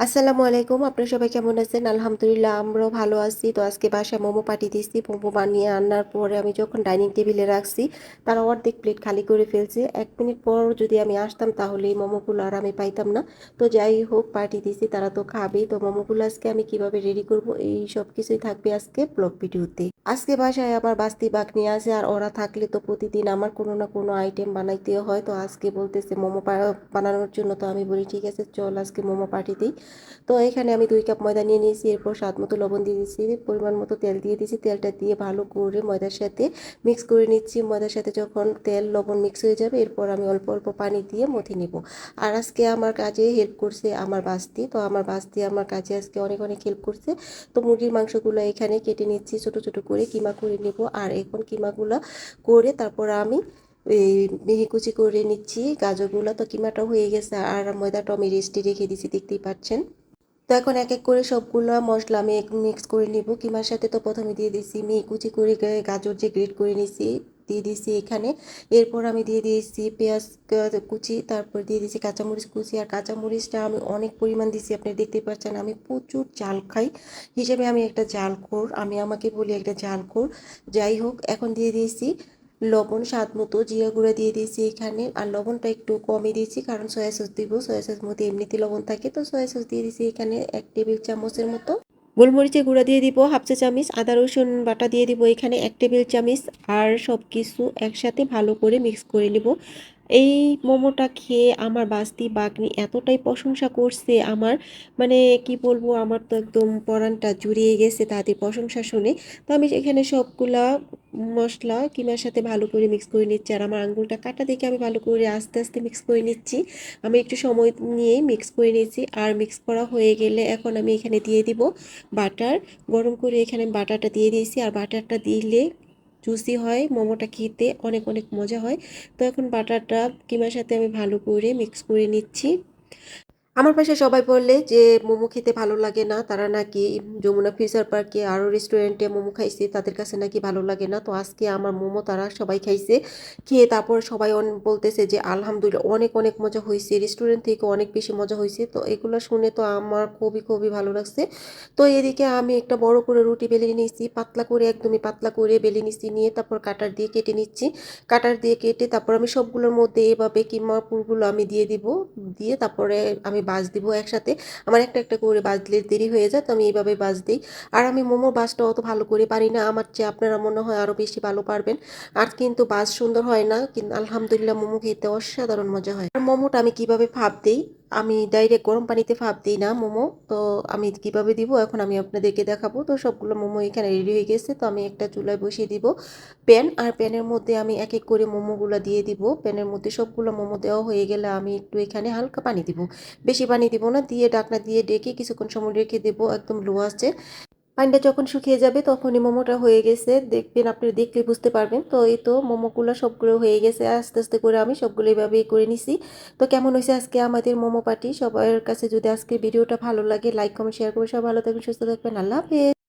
আসসালামু আলাইকুম। আপনারা সবাই কেমন আছেন? আলহামদুলিল্লাহ আমরাও ভালো আছি। তো আজকে বাসায় মোমো পাঠিয়ে দিয়েছি। মোমো বানিয়ে আনার পরে আমি যখন ডাইনিং টেবিলে রাখছি, তারা অর্ধেক প্লেট খালি করে ফেলছে। ১ মিনিট পর যদি আমি আসতাম তাহলে এই মোমোগুলো আর আমি পাইতাম না। তো যাই হোক পাঠিয়ে দিয়েছি, তারা তো খাবেই। তো মোমোগুলো আজকে আমি কিভাবে রেডি করব এই সব কিছুই থাকবে আজকে ব্লগ ভিডিওতে। আজকে বাসায় আবার বাস্তি বাঘনি আছে, আর ওরা থাকলে তো প্রতিদিন আমার কোনো না কোনো আইটেম বানাইতে হয়। তো আজকে বলতেছে মোমো বানানোর জন্য। তো আমি বলি ঠিক আছে চল আজকে মোমো পাঠিয়ে দিই। তো এখানে আমি 2 কাপ ময়দা নিয়ে নিয়েছি, এরপর স্বাদ মতো লবণ দিয়ে দিয়েছি, পরিমাণ মতো তেল দিয়ে দিয়েছি। তেলটা দিয়ে ভালো করে ময়দার সাথে মিক্স করে নিচ্ছি। ময়দার সাথে যখন তেল লবণ মিক্স হয়ে যাবে, এরপর আমি অল্প অল্প পানি দিয়ে মথে নিব। আর আজকে আমার কাজে হেল্প করছে আমার বাস্তি। তো আমার বাস্তি আমার কাজে আজকে অনেক অনেক হেল্প করছে। তো মুরগির মাংসগুলো এখানে কেটে নিচ্ছি, ছোট ছোট করে কিমা করে নেব। আর এখন কিমাগুলো করে তারপর আমি এই মিহি কুচি করে নিচ্ছি গাজরগুলো। তো কিমাটা হয়ে গেছে আর ময়দাটা আমি রেস্টে রেখে দিয়েছি, দেখতেই পাচ্ছেন। তো এখন এক এক করে সবগুলো মশলা আমি মিক্স করে নিব। কিমার সাথে তো প্রথমে দিয়ে দিয়েছি মিহি কুচি করে গাজর যে গ্রেট করে নিয়েছি দিয়ে দিয়েছি এখানে। এরপর আমি দিয়ে দিয়েছি পেঁয়াজ কুচি, তারপর দিয়ে দিয়েছি কাঁচামরিচ কুচি। আর কাঁচামরিচটা আমি অনেক পরিমাণ দিয়েছি, আপনি দেখতেই পাচ্ছেন। আমি প্রচুর ঝাল খাই হিসেবে আমি একটা ঝালখোর, আমি আমাকে বলি একটা ঝালখোর। যাই হোক এখন দিয়ে দিয়েছি লবণ স্বাদ মতো, জিরা গুঁড়া দিয়ে দিয়েছি এখানে। আর লবণটা একটু কমই দিয়েছি কারণ সয়া সস দিব, সয়া সস মধ্যে এমনিতে লবণ থাকে। তো সয়া সস দিয়ে দিয়েছি এখানে 1 টেবিল চামচের মতো। গোলমরিচের গুঁড়া দিয়ে দিব হাফ চা চামচ, আদা রসুন বাটা দিয়ে দিব এখানে 1 টেবিল চামচ। আর সব কিছু একসাথে ভালো করে মিক্স করে নিব। এই মোমোটা খেয়ে আমার বাস্তি বাগনি এতটাই প্রশংসা করছে আমার, মানে কি বলবো, আমার তো একদম পরানটা জুড়িয়ে গেছে তাদের প্রশংসা শুনে। তো আমি এখানে সবগুলা মশলা কিমার সাথে ভালো করে মিক্স করে নিচ্ছি। আর আমার আঙ্গুলটা কাটা দেখে আমি ভালো করে আস্তে আস্তে মিক্স করে নিচ্ছি। আমি একটু সময় নিয়েই মিক্স করে নিয়েছি। আর মিক্স করা হয়ে গেলে এখন আমি এখানে দিয়ে দিব বাটার। গরম করে এখানে বাটারটা দিয়ে দিয়েছি। আর বাটারটা দিলে জুসি হয়, মোমোটা খেতে অনেক অনেক মজা হয়। তো এখন বাটারটা কিমার সাথে আমি ভালো করে মিক্স করে নিচ্ছি। আমার বাসায় সবাই বললে যে মোমো খেতে ভালো লাগে না, তারা নাকি যমুনা ফিউচার পার্কে আরও রেস্টুরেন্টে মোমো খাইছে, তাদের কাছে নাকি ভালো লাগে না। তো আজকে আমার মোমো তারা সবাই খাইছে, খেয়ে তারপর সবাই বলতেছে যে আলহামদুলিল্লাহ অনেক অনেক মজা হয়েছে, রেস্টুরেন্ট থেকে অনেক বেশি মজা হয়েছে। তো এগুলো শুনে তো আমার খুবই খুবই ভালো লাগছে। তো এদিকে আমি একটা বড় করে রুটি বেলে নিয়েছি, পাতলা করে একদমই পাতলা করে বেলে নিচ্ছি, নিয়ে তারপর কাটার দিয়ে কেটে নিচ্ছি। কাটার দিয়ে কেটে তারপর আমি সবগুলোর মধ্যে এভাবে কিমা পুরগুলো আমি দিয়ে দিব। দিয়ে তারপরে আমি বাজ দিব একসাথে। আমার একটা একটা করে বাজলে দেরি হয়ে যায়, তো আমি এইভাবে বাজ দিই। আর আমি মোমোর বাজটা অত ভালো করে পারি না, আমার চেয়ে আপনারা মনে হয় আরও বেশি ভালো পারবেন। আর কিন্তু বাজ সুন্দর হয় না, কিন্তু আলহামদুলিল্লাহ মোমো খেতে অসাধারণ মজা হয়। আর মোমোটা আমি কিভাবে ভাপ দিই, আমি ডাইরেক্ট গরম পানিতে ভাপ দিই না মোমো। তো আমি কিভাবে দিব এখন আমি আপনাদেরকে দেখাবো। তো সবগুলো মোমো এখানে রেডি হয়ে গেছে। তো আমি একটা চুলায় বসিয়ে দিব প্যান। আর প্যানের মধ্যে আমি এক এক করে মোমোগুলো দিয়ে দিব। প্যানের মধ্যে সবগুলো মোমো দেওয়া হয়ে গেলে আমি একটু এখানে হালকা পানি দিব, বেশি পানি দিব না। দিয়ে ঢাকনা দিয়ে ডেকে কিছুক্ষণ সময় রেখে দেবো একদম লো আঁচে। পানিটা যখন শুকিয়ে যাবে তখনই মোমোটা হয়ে গেছে, দেখবেন, আপনি দেখলে বুঝতে পারবেন। তো এই তো মোমোগুলো সবগুলো হয়ে গেছে, আস্তে আস্তে করে আমি সবগুলো এইভাবেই করে নিছি। তো কেমন হয়েছে আজকে আমাদের মোমো পার্টি, সবার কাছে যদি আজকে ভিডিওটা ভালো লাগে লাইক কমেন্ট শেয়ার করে সব ভালো থাকবেন সুস্থ থাকবেন। আল্লাহ হাফেজ।